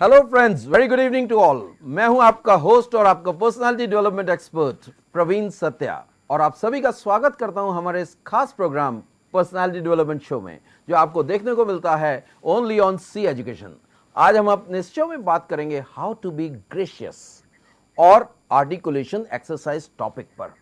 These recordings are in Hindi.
Hello friends, very good evening to all. मैं हूं आपका होस्ट और आपका personality development expert Praveen Satya, और आप सभी का स्वागत करता हूं हमारे इस खास प्रोग्राम पर्सनालिटी डेवलपमेंट शो में, जो आपको देखने को मिलता है ओनली ऑन सी एजुकेशन। आज हम अपने इस शो में बात करेंगे हाउ टू बी ग्रेशियस और आर्टिकुलेशन एक्सरसाइज टॉपिक पर।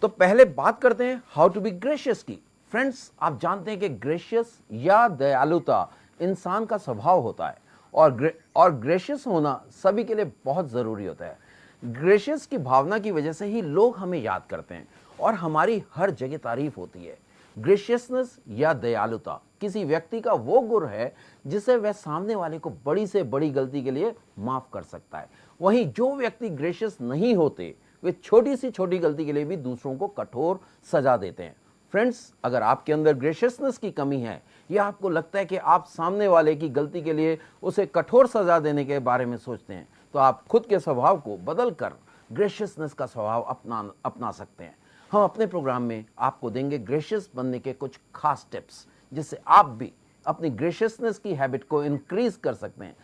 तो पहले बात करते हैं हाउ टू बी ग्रेशियस की। फ्रेंड्स, आप जानते हैं कि ग्रेशियस या दयालुता इंसान का स्वभाव होता है, और ग्रेशियस होना सभी के लिए बहुत ज़रूरी होता है। ग्रेशियस की भावना की वजह से ही लोग हमें याद करते हैं और हमारी हर जगह तारीफ होती है। ग्रेशियसनेस या दयालुता किसी व्यक्ति का वो गुण है जिसे वह सामने वाले को बड़ी से बड़ी गलती के लिए माफ कर सकता है। वहीं जो व्यक्ति ग्रेशियस नहीं होते, वे छोटी सी छोटी गलती के लिए भी दूसरों को कठोर सजा देते हैं। फ्रेंड्स, अगर आपके अंदर ग्रेशियसनेस की कमी है या आपको लगता है कि आप सामने वाले की गलती के लिए उसे कठोर सजा देने के बारे में सोचते हैं, तो आप खुद के स्वभाव को बदलकर ग्रेशियसनेस का स्वभाव अपना सकते हैं। हम अपने प्रोग्राम में आपको देंगे ग्रेशियस बनने के कुछ खास टिप्स, जिससे आप भी अपनी ग्रेशियसनेस की हैबिट को इंक्रीज कर सकते हैं।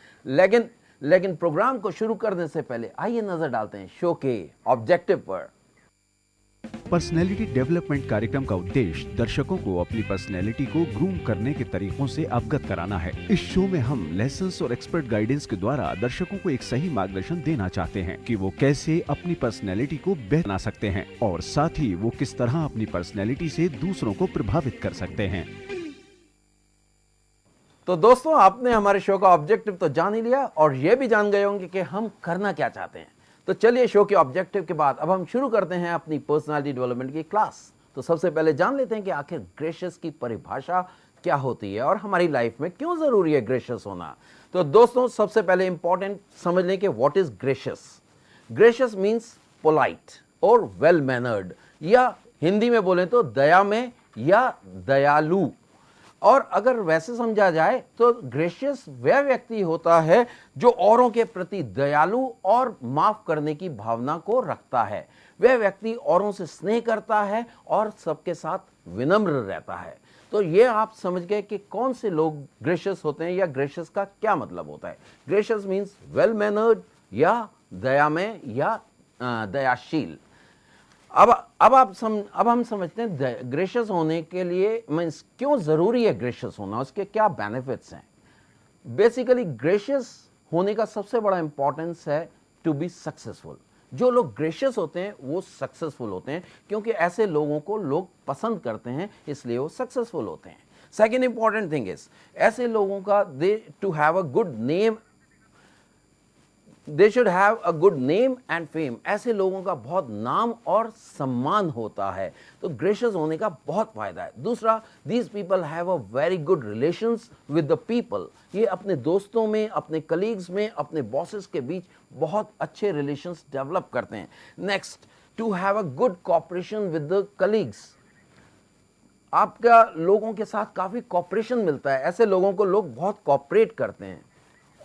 लेकिन प्रोग्राम को शुरू करने से पहले आइए नजर डालते हैं शो के ऑब्जेक्टिव पर। पर्सनैलिटी डेवलपमेंट कार्यक्रम का उद्देश्य दर्शकों को अपनी पर्सनैलिटी को ग्रूम करने के तरीकों से अवगत कराना है। इस शो में हम लेसन्स और एक्सपर्ट गाइडेंस के द्वारा दर्शकों को एक सही मार्गदर्शन देना चाहते हैं कि वो कैसे अपनी पर्सनैलिटी को बेहतर बना सकते हैं और साथ ही वो किस तरह अपनी पर्सनैलिटी से दूसरों को प्रभावित कर सकते हैं। तो दोस्तों, आपने हमारे शो का ऑब्जेक्टिव तो जान ही लिया और ये भी जान गए होंगे कि हम करना क्या चाहते हैं। तो चलिए, शो के ऑब्जेक्टिव के बाद अब हम शुरू करते हैं अपनी पर्सनालिटी डेवलपमेंट की क्लास। तो सबसे पहले जान लेते हैं कि आखिर ग्रेशियस की परिभाषा क्या होती है और हमारी लाइफ में क्यों जरूरी है ग्रेशियस होना। तो दोस्तों, सबसे पहले इंपॉर्टेंट समझ लें कि what is gracious. Gracious means polite और वेल मैनर्ड, या हिंदी में बोलें तो दया में या दयालु। और अगर वैसे समझा जाए तो ग्रेशियस वह व्यक्ति होता है जो औरों के प्रति दयालु और माफ करने की भावना को रखता है। वह व्यक्ति औरों से स्नेह करता है और सबके साथ विनम्र रहता है। तो ये आप समझ गए कि कौन से लोग ग्रेशियस होते हैं या ग्रेशियस का क्या मतलब होता है। ग्रेशियस मीन्स वेल मैनर्ड या दया में या दयाशील। अब हम समझते हैं ग्रेशियस होने के लिए मीन्स क्यों जरूरी है ग्रेशियस होना, उसके क्या बेनिफिट्स हैं। बेसिकली ग्रेशियस होने का सबसे बड़ा इंपॉर्टेंस है टू बी सक्सेसफुल। जो लोग ग्रेशियस होते हैं वो सक्सेसफुल होते हैं, क्योंकि ऐसे लोगों को लोग पसंद करते हैं, इसलिए वो सक्सेसफुल होते हैं। सेकेंड इंपॉर्टेंट थिंग इज, ऐसे लोगों का they to have a good name, they should have a good name and fame. ऐसे लोगों का बहुत नाम और सम्मान होता है। तो ग्रेशियस होने का बहुत फायदा है। दूसरा, these people have a very good relations with the people. ये अपने दोस्तों में, अपने कलीग्स में, अपने बॉसेस के बीच बहुत अच्छे रिलेशंस डेवलप करते हैं। Next, to have a good cooperation with the colleagues. आपका लोगों के साथ काफी कॉपरेशन मिलता है, ऐसे लोगों को लोग बहुत कॉपरेट करते हैं।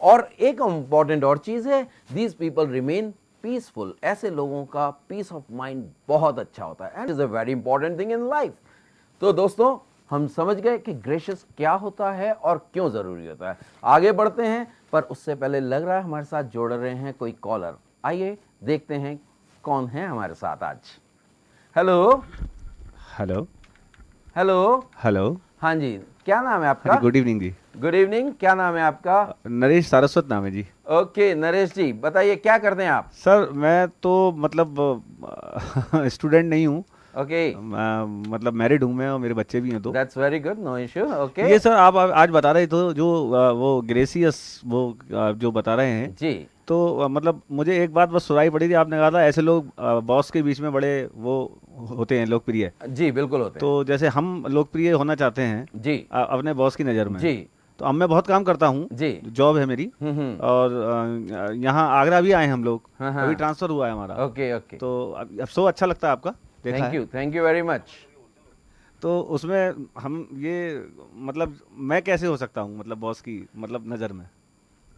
और एक इंपॉर्टेंट और चीज है, दीज पीपल रिमेन पीसफुल। ऐसे लोगों का पीस ऑफ माइंड बहुत अच्छा होता है and is a very important thing in life. तो दोस्तों, हम समझ गए कि ग्रेशियस क्या होता है और क्यों जरूरी होता है। आगे बढ़ते हैं, पर उससे पहले लग रहा है हमारे साथ जोड़ रहे हैं कोई कॉलर। आइए देखते हैं कौन है हमारे साथ आज। Hello hello hello. हेलो। हाँ जी, क्या नाम है आपका? गुड इवनिंग जी। गुड इवनिंग, क्या नाम है आपका? नरेश सारस्वत नाम है जी। ओके नरेश जी, बताइए क्या करते हैं आप? सर मैं तो मतलब स्टूडेंट नहीं हूँ। ओके, मतलब मैरिड हूँ मैं और मेरे बच्चे भी हैं दो। That's very good, no issue. Okay ये सर आप आज बता रहे थे जो वो ग्रेसियस वो जो बता रहे हैं, जी। तो मतलब मुझे एक बात बस सुनाई पड़ी थी। आपने कहा था ऐसे लोग बॉस के बीच में बड़े वो होते हैं, लोकप्रिय। जी बिल्कुल होते हैं। तो जैसे हम लोकप्रिय होना चाहते हैं जी अपने बॉस की नज़र में, जी तो अब मैं बहुत काम करता हूँ, जी। जॉब है मेरी। और यहाँ आगरा भी आए हम लोग, हाँ, हाँ। अभी ट्रांसफर हुआ है हमारा। ओके ओके, तो अब सो अच्छा लगता है आपका, देखा है। Thank you very much. तो उसमें हम ये मतलब मैं कैसे हो सकता हूँ मतलब बॉस की मतलब नज़र में?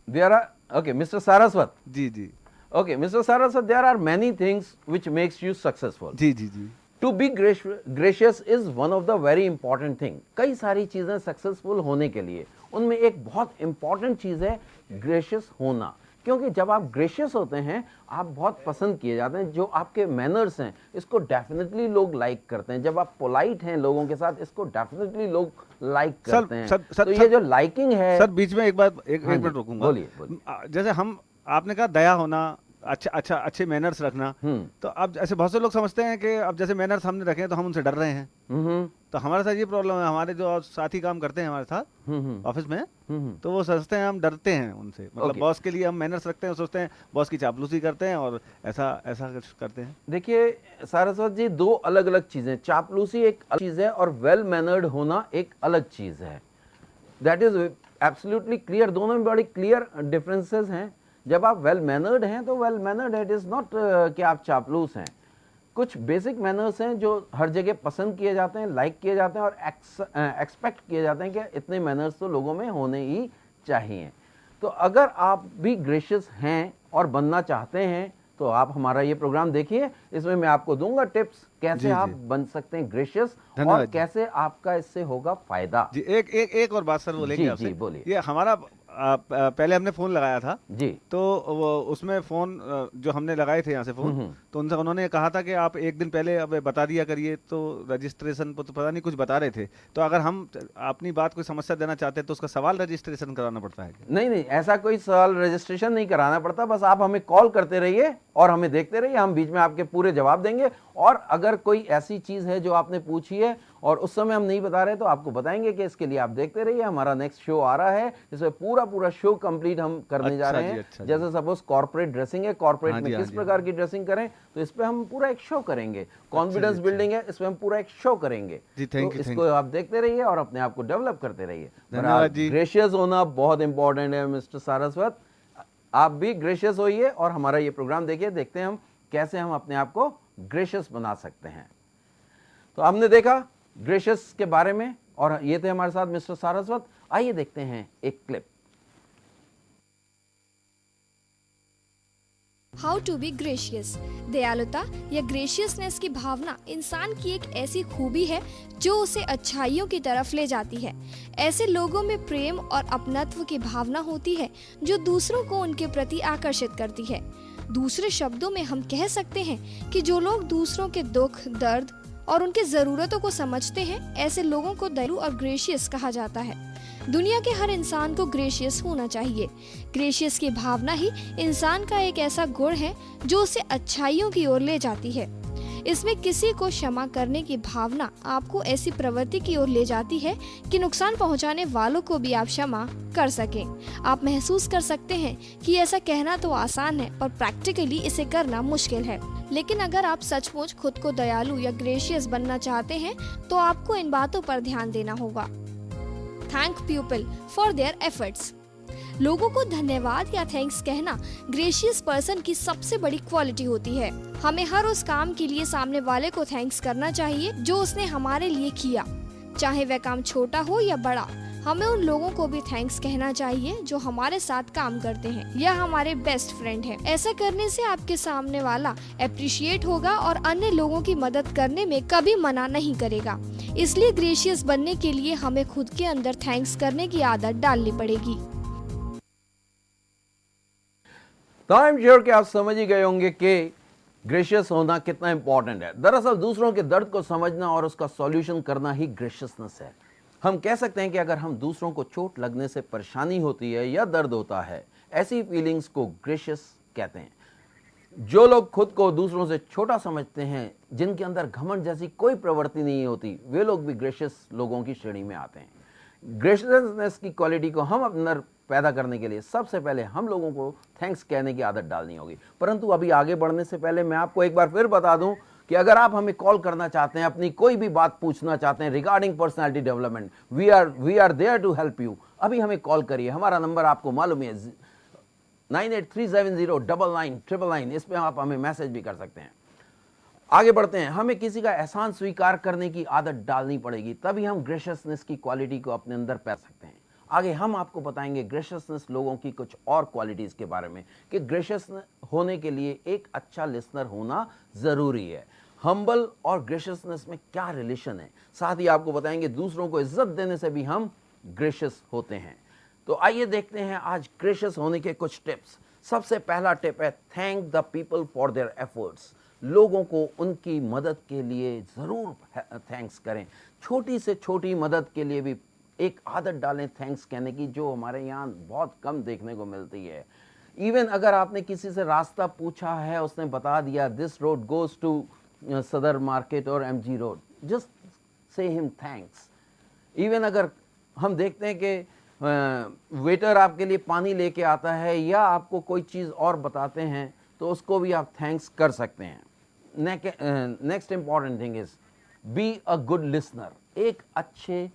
There are, okay mister Saraswat. जी जी okay mister Saraswat, there are many things which makes you successful. जी जी जी। To be gracious is one of the very important thing. कई सारी चीजें सक्सेसफुल होने के लिए, उनमें एक बहुत इंपॉर्टेंट चीज है ग्रेशियस होना, क्योंकि जब आप ग्रेशियस होते हैं आप बहुत पसंद किए जाते हैं। जो आपके मैनर्स हैं इसको डेफिनेटली लोग लाइक करते हैं। जब आप पोलाइट हैं लोगों के साथ, इसको डेफिनेटली लोग लाइक करते हैं। तो ये जो लाइकिंग है सर, बीच में एक बात, एक हाँ मिनट जी, रुकूंगा। बोलिए बोलिए। जैसे हम, आपने कहा दया होना, अच्छे मैनर्स रखना, तो अब ऐसे बहुत से लोग समझते हैं कि अब जैसे मैनर्स हमने रखे हैं तो हम उनसे डर रहे हैं। तो हमारे साथ ये प्रॉब्लम है, हमारे जो साथी काम करते हैं हमारे साथ ऑफिस में, तो वो सोचते हैं हम डरते हैं उनसे, मतलब Okay. बॉस के लिए हम मैनर्स रखते हैं, सोचते हैं बॉस की चापलूसी करते हैं और ऐसा ऐसा कुछ करते हैं। देखिए सारस्वत जी, दो अलग अलग चीजें, चापलूसी एक अलग चीज है और वेल मैनर्ड होना एक अलग चीज है। दैट इज एब्सोल्युटली क्लियर, दोनों में बड़ी क्लियर डिफरेंसेस हैं। जब आप वेल मैनर्ड हैं तो well mannered it is not कि आप चापलूस हैं। कुछ बेसिक मैनर्स हैं जो हर जगह पसंद किए जाते हैं, लाइक किए जाते हैं और एक्सपेक्ट किए जाते हैं कि इतने मैनर्स तो लोगों में होने ही चाहिए। तो अगर आप भी ग्रेशियस हैं और बनना चाहते हैं तो आप हमारा ये प्रोग्राम देखिए, इसमें मैं आपको दूंगा टिप्स कैसे जी, आप जी। बन सकते हैं ग्रेशियस और धन्यवाद जी। कैसे आपका इससे होगा फायदा। जी, एक और बात सर बोलेंगे जी, आपसे। जी, बोलिए। ये हमारा पहले हमने फ़ोन लगाया था, जी, तो वो उसमें फ़ोन जो हमने लगाए थे यहाँ से फ़ोन, तो उनसे उन्होंने कहा था कि आप एक दिन पहले अब बता दिया करिए, तो रजिस्ट्रेशन पर तो पता नहीं कुछ बता रहे थे। तो अगर हम अपनी बात कोई समस्या देना चाहते हैं तो उसका सवाल रजिस्ट्रेशन कराना पड़ता है क्या? नहीं नहीं, ऐसा कोई सवाल रजिस्ट्रेशन नहीं कराना पड़ता, बस आप हमें कॉल करते रहिए और हमें देखते रहिए, हम बीच में आपके पूरे जवाब देंगे। और अगर कोई ऐसी चीज है जो आपने पूछी है और उस समय हम नहीं बता रहे तो आपको बताएंगे कि इसके लिए आप देखते रहिए। हमारा नेक्स्ट शो आ रहा है जिसमें पूरा शो कंप्लीट हम करने जा रहे हैं। अच्छा जी। जैसे सपोज कॉर्पोरेट ड्रेसिंग है, कॉर्पोरेट हाँ में जी, हाँ किस जी, प्रकार की ड्रेसिंग करें, तो इस पे हम पूरा एक शो करेंगे। कॉन्फिडेंस अच्छा। बिल्डिंग है, इसमें हम पूरा एक शो करेंगे। जी, तो थैंक यू, इसको आप देखते रहिए और अपने आप को डेवलप करते रहिए। धन्यवाद जी। ग्रेशियस होना बहुत इंपॉर्टेंट है मिस्टर सारस्वत। आप भी ग्रेशियस होइए और हमारा ये प्रोग्राम देखिए, देखते हैं हम कैसे हम अपने आप को ग्रेशियस बना सकते हैं। तो हमने देखा ग्रेशियस के बारे में और ये थे हमारे साथ मिस्टर सारस्वत। आइए देखते हैं एक clip. How to be gracious. दयालुता या ग्रेशियसनेस की भावना इंसान की एक ऐसी खूबी है जो उसे अच्छाइयों की तरफ ले जाती है। ऐसे लोगों में प्रेम और अपनत्व की भावना होती है जो दूसरों को उनके प्रति आकर्षित करती है। दूसरे शब्दों में हम कह सकते हैं कि जो लोग दूसरों के दुख, दर्द और उनकी ज़रूरतों को समझते हैं, ऐसे लोगों को दयालु और ग्रेशियस कहा जाता है। दुनिया के हर इंसान को ग्रेशियस होना चाहिए। ग्रेशियस की भावना ही इंसान का एक ऐसा गुण है जो उसे अच्छाइयों की ओर ले जाती है। इसमें किसी को क्षमा करने की भावना आपको ऐसी प्रवृत्ति की ओर ले जाती है कि नुकसान पहुंचाने वालों को भी आप क्षमा कर सकें। आप महसूस कर सकते हैं कि ऐसा कहना तो आसान है पर प्रैक्टिकली इसे करना मुश्किल है। लेकिन अगर आप सचमुच खुद को दयालु या ग्रेशियस बनना चाहते हैं तो आपको इन बातों पर ध्यान देना होगा। Thank people for their efforts. लोगों को धन्यवाद या थैंक्स कहना ग्रेशियस पर्सन की सबसे बड़ी क्वालिटी होती है। हमें हर उस काम के लिए सामने वाले को थैंक्स करना चाहिए जो उसने हमारे लिए किया, चाहे वह काम छोटा हो या बड़ा। हमें उन लोगों को भी थैंक्स कहना चाहिए जो हमारे साथ काम करते हैं या हमारे बेस्ट फ्रेंड हैं। ऐसा करने से आपके सामने वाला अप्रिशिएट होगा और अन्य लोगों की मदद करने में कभी मना नहीं करेगा। इसलिए ग्रेशियस बनने के लिए हमें खुद के अंदर थैंक्स करने की आदत डालनी पड़ेगी। तो आई एम श्योर कि आप समझ ही गए होंगे कि ग्रेशियस होना कितना इंपॉर्टेंट है। दरअसल दूसरों के दर्द को समझना और उसका सॉल्यूशन करना ही ग्रेशियसनेस है। हम कह सकते हैं कि अगर हम दूसरों को चोट लगने से परेशानी होती है या दर्द होता है, ऐसी फीलिंग्स को ग्रेशियस कहते हैं। जो लोग खुद को दूसरों से छोटा समझते हैं, जिनके अंदर घमंड जैसी कोई प्रवृत्ति नहीं होती, वे लोग भी ग्रेशियस लोगों की श्रेणी में आते हैं। ग्रेशियसनेस की क्वालिटी को हम अपने अंदर पैदा करने के लिए सबसे पहले हम लोगों को थैंक्स कहने की आदत डालनी होगी। परंतु अभी आगे बढ़ने से पहले मैं आपको एक बार फिर बता दूं कि अगर आप हमें कॉल करना चाहते हैं, अपनी कोई भी बात पूछना चाहते हैं regarding personality development, we are there to help you. अभी हमें कॉल करिए। हमारा नंबर आपको मालूम है 9837099999। इस पे आप हमें मैसेज भी कर सकते हैं। आगे बढ़ते हैं। हमें किसी का एहसान स्वीकार करने की आदत डालनी पड़ेगी, तभी हम ग्रेशियसनेस की क्वालिटी को अपने अंदर पा सकते हैं। आगे हम आपको बताएंगे ग्रेशियसनेस लोगों की कुछ और क्वालिटीज के बारे में कि ग्रेशियस होने के लिए एक अच्छा लिसनर होना जरूरी है। हम्बल और ग्रेशियसनेस में क्या रिलेशन है, साथ ही आपको बताएंगे दूसरों को इज्जत देने से भी हम ग्रेशियस होते हैं। तो आइए देखते हैं आज ग्रेशियस होने के कुछ टिप्स। सबसे पहला टिप है thank the people for their efforts. लोगों को उनकी मदद के लिए ज़रूर थैंक्स करें। छोटी से छोटी मदद के लिए भी एक आदत डालें थैंक्स कहने की, जो हमारे यहाँ बहुत कम देखने को मिलती है। इवन अगर आपने किसी से रास्ता पूछा है, उसने बता दिया दिस रोड गोज टू सदर मार्केट और MG road, just say him thanks. Even अगर हम देखते हैं कि वेटर आपके लिए पानी लेके आता है या आपको कोई चीज़ और बताते हैं, तो उसको भी आप थैंक्स कर सकते हैं। Next important thing is B a good listener. एक अच्छे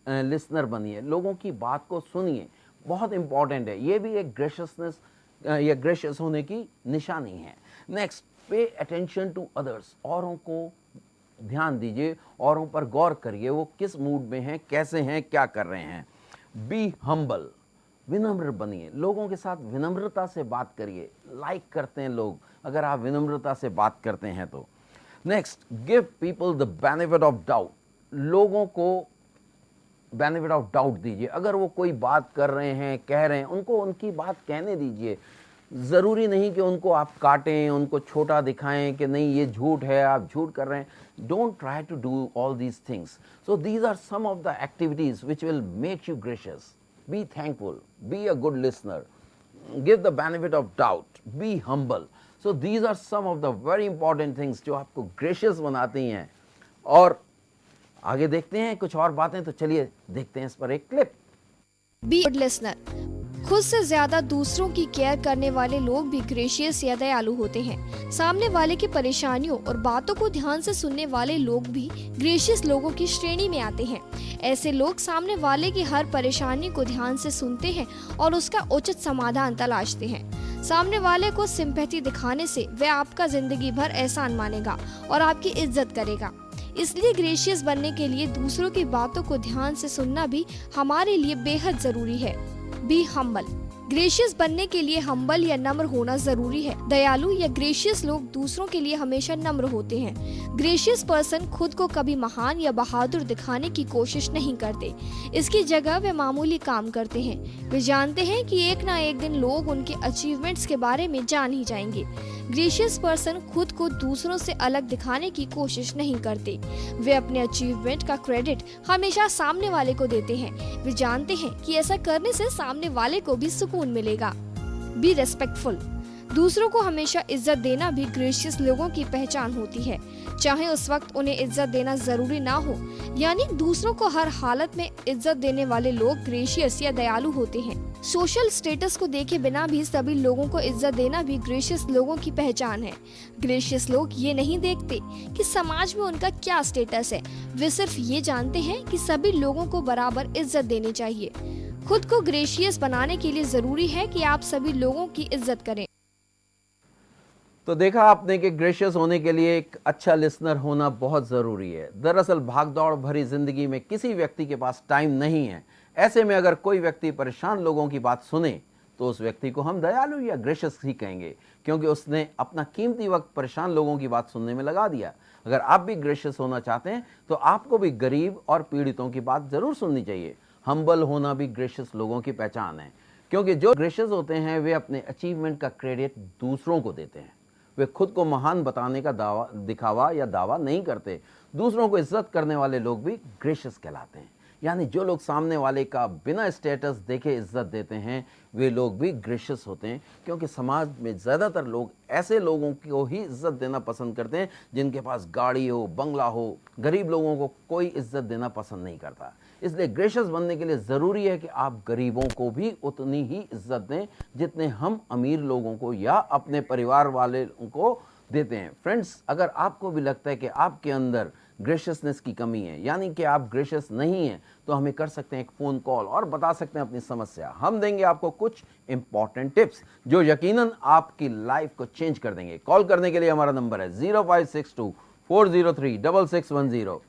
लिसनर बनिए, लोगों की बात को सुनिए, बहुत इंपॉर्टेंट है। ये भी एक ग्रेशियसनेस या ग्रेशियस होने की निशानी है। Next, pay attention to others. औरों को ध्यान दीजिए, औरों पर गौर करिए, वो किस मूड में हैं, कैसे हैं, क्या कर रहे हैं। Be humble. विनम्र बनिए, लोगों के साथ विनम्रता से बात करिए। लाइक करते हैं लोग अगर आप विनम्रता से बात करते हैं तो। Next, give people the benefit of doubt. लोगों को बेनिफिट ऑफ डाउट दीजिए। अगर वो कोई बात कर रहे हैं, कह रहे हैं, उनको उनकी बात कहने दीजिए। ज़रूरी नहीं कि उनको आप काटें, उनको छोटा दिखाएं कि नहीं ये झूठ है, आप झूठ कर रहे हैं। Don't try to do all these things. So these are some of the activities which will make you gracious. Be thankful, be a good listener, give the benefit of doubt, be humble. So these are some of the very important things जो आपको ग्रेशियस बनाती हैं। और आगे देखते हैं कुछ और बातें, तो चलिए देखते हैं इस पर एक क्लिप। Be good listener. खुद से ज्यादा दूसरों की केयर करने वाले लोग भी ग्रेशियस या दयालु होते हैं। सामने वाले की परेशानियों और बातों को ध्यान से सुनने वाले लोग भी ग्रेशियस लोगों की श्रेणी में आते हैं। ऐसे लोग सामने वाले की हर परेशानी को ध्यान से सुनते हैं और उसका उचित समाधान तलाशते हैं। सामने वाले को सिंपैथी दिखाने से वह आपका जिंदगी भर एहसान मानेगा और आपकी इज्जत करेगा। इसलिए ग्रेशियस बनने के लिए दूसरों की बातों को ध्यान से सुनना भी हमारे लिए बेहद जरूरी है। Be humble. ग्रेशियस बनने के लिए हम्बल या नम्र होना जरूरी है। दयालु या ग्रेशियस लोग दूसरों के लिए हमेशा नम्र होते हैं। ग्रेशियस पर्सन खुद को कभी महान या बहादुर दिखाने की कोशिश नहीं करते। इसकी जगह वे मामूली काम करते हैं। वे जानते हैं कि एक ना एक दिन लोग उनके अचीवमेंट्स के बारे में जान ही जाएंगे। ग्रेशियस पर्सन खुद को दूसरों से अलग दिखाने की कोशिश नहीं करते। वे अपने अचीवमेंट का क्रेडिट हमेशा सामने वाले को देते हैं। वे जानते हैं कि ऐसा करने से सामने वाले को भी सुकून मिलेगा। Be respectful. दूसरों को हमेशा इज्जत देना भी ग्रेशियस लोगों की पहचान होती है, चाहे उस वक्त उन्हें इज्जत देना जरूरी ना हो। यानी दूसरों को हर हालत में इज्जत देने वाले लोग ग्रेशियस या दयालु होते हैं। सोशल स्टेटस को देखे बिना भी सभी लोगों को इज्जत देना भी ग्रेशियस लोगों की पहचान है। ग्रेशियस लोग ये नहीं देखते कि समाज में उनका क्या स्टेटस है, वे सिर्फ ये जानते हैं कि सभी लोगों को बराबर इज्जत देनी चाहिए। खुद को ग्रेशियस बनाने के लिए जरूरी है कि आप सभी लोगों की इज्जत करें। तो देखा आपने कि ग्रेशियस होने के लिए एक अच्छा लिसनर होना बहुत ज़रूरी है। दरअसल भागदौड़ भरी ज़िंदगी में किसी व्यक्ति के पास टाइम नहीं है। ऐसे में अगर कोई व्यक्ति परेशान लोगों की बात सुने तो उस व्यक्ति को हम दयालु या ग्रेशियस ही कहेंगे, क्योंकि उसने अपना कीमती वक्त परेशान लोगों की बात सुनने में लगा दिया। अगर आप भी ग्रेशियस होना चाहते हैं तो आपको भी गरीब और पीड़ितों की बात ज़रूर सुननी चाहिए। हम्बल होना भी ग्रेशियस लोगों की पहचान है, क्योंकि जो ग्रेशियस होते हैं वे अपने अचीवमेंट का क्रेडिट दूसरों को देते हैं। वे खुद को महान बताने का दिखावा या दावा नहीं करते। दूसरों को इज्जत करने वाले लोग भी ग्रेशियस कहलाते हैं। यानी जो लोग सामने वाले का बिना स्टेटस देखे इज्जत देते हैं वे लोग भी ग्रेशियस होते हैं, क्योंकि समाज में ज़्यादातर लोग ऐसे लोगों को ही इज्जत देना पसंद करते हैं जिनके पास गाड़ी हो, बंगला हो। गरीब लोगों को कोई इज्जत देना पसंद नहीं करता। इसलिए ग्रेशियस बनने के लिए ज़रूरी है कि आप गरीबों को भी उतनी ही इज्जत दें जितने हम अमीर लोगों को या अपने परिवार वाले को देते हैं। फ्रेंड्स, अगर आपको भी लगता है कि आपके अंदर ग्रेशियसनेस की कमी है, यानी कि आप ग्रेशियस नहीं हैं, तो हमें कर सकते हैं एक फ़ोन कॉल और बता सकते हैं अपनी समस्या। हम देंगे आपको कुछ इंपॉर्टेंट टिप्स जो यकीनन आपकी लाइफ को चेंज कर देंगे। कॉल करने के लिए हमारा नंबर है 0562-403-6610।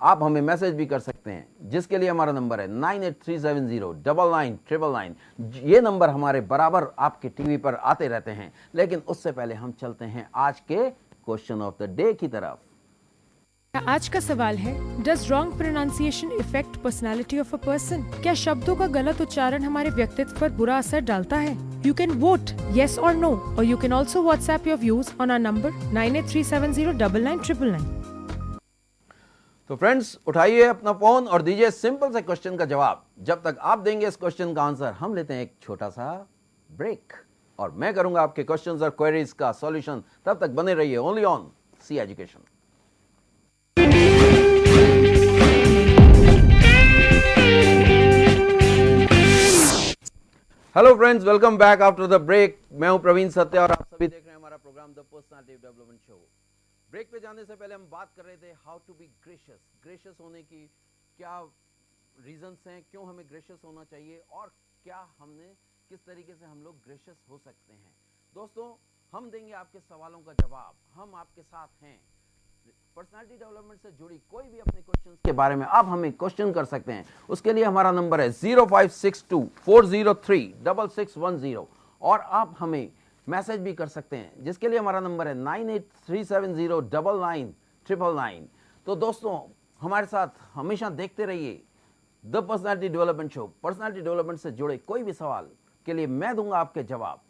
आप हमें मैसेज भी कर सकते हैं, जिसके लिए हमारा नंबर है 9837099999। ये नंबर हमारे बराबर आपके टीवी पर आते रहते हैं। लेकिन उससे पहले हम चलते हैं आज के क्वेश्चन ऑफ द डे की तरफ। आज का सवाल है, does wrong pronunciation effect personality of a person? क्या शब्दों का गलत उच्चारण हमारे व्यक्तित्व पर बुरा असर डालता है? यू कैन वोट येस और नो, और you can also WhatsApp your views on our number 9837099999। तो फ्रेंड्स, उठाइए अपना फोन और दीजिए सिंपल से क्वेश्चन का जवाब। जब तक आप देंगे इस क्वेश्चन का आंसर, हम लेते हैं एक छोटा सा ब्रेक और मैं करूंगा आपके क्वेश्चंस और क्वेरीज का सॉल्यूशन। तब तक बने रहिए only on C Education. Hello friends, welcome back after the break. मैं हूं प्रवीण सत्या और आप सभी देख रहे हैं हमारा programme the personality development show. Break पे जाने से पहले हम बात कर रहे थे how to be gracious. Gracious होने की क्या रीजंस हैं, क्यों हमें ग्रेशियस होना चाहिए और क्या हमने किस तरीके से हम लोग ग्रेशियस हो सकते हैं। दोस्तों, हम देंगे आपके सवालों का जवाब, हम आपके साथ हैं। पर्सनालिटी डेवलपमेंट से जुड़ी कोई भी अपने क्वेश्चंस के बारे में आप हमें क्वेश्चन कर सकते हैं। उसके लिए हमारा नंबर है 0562-403-6610 और आप हमें मैसेज भी कर सकते हैं, जिसके लिए हमारा नंबर है 9837099999। तो दोस्तों, हमारे साथ हमेशा देखते रहिए the personality development show. Personality development से जुड़े कोई भी सवाल के लिए मैं दूंगा आपके जवाब।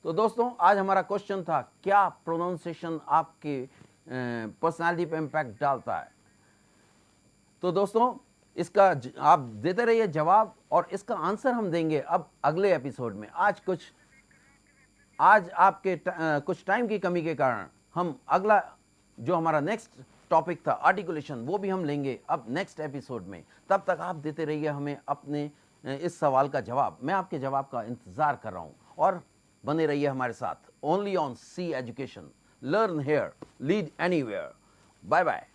तो दोस्तों, आज हमारा क्वेश्चन था, क्या प्रोनाउंसिएशन आपके पर्सनालिटी पे इम्पैक्ट डालता है? तो दोस्तों, इसका आप देते रहिए जवाब और इसका आंसर हम देंगे अब अगले एपिसोड में। आज आपके कुछ टाइम की कमी के कारण हम अगला जो हमारा नेक्स्ट टॉपिक था आर्टिकुलेशन, वो भी हम लेंगे अब नेक्स्ट एपिसोड में। तब तक आप देते रहिए हमें अपने इस सवाल का जवाब। मैं आपके जवाब का इंतजार कर रहा हूं और बने रहिए हमारे साथ only on C Education. Learn here, lead anywhere. Bye bye.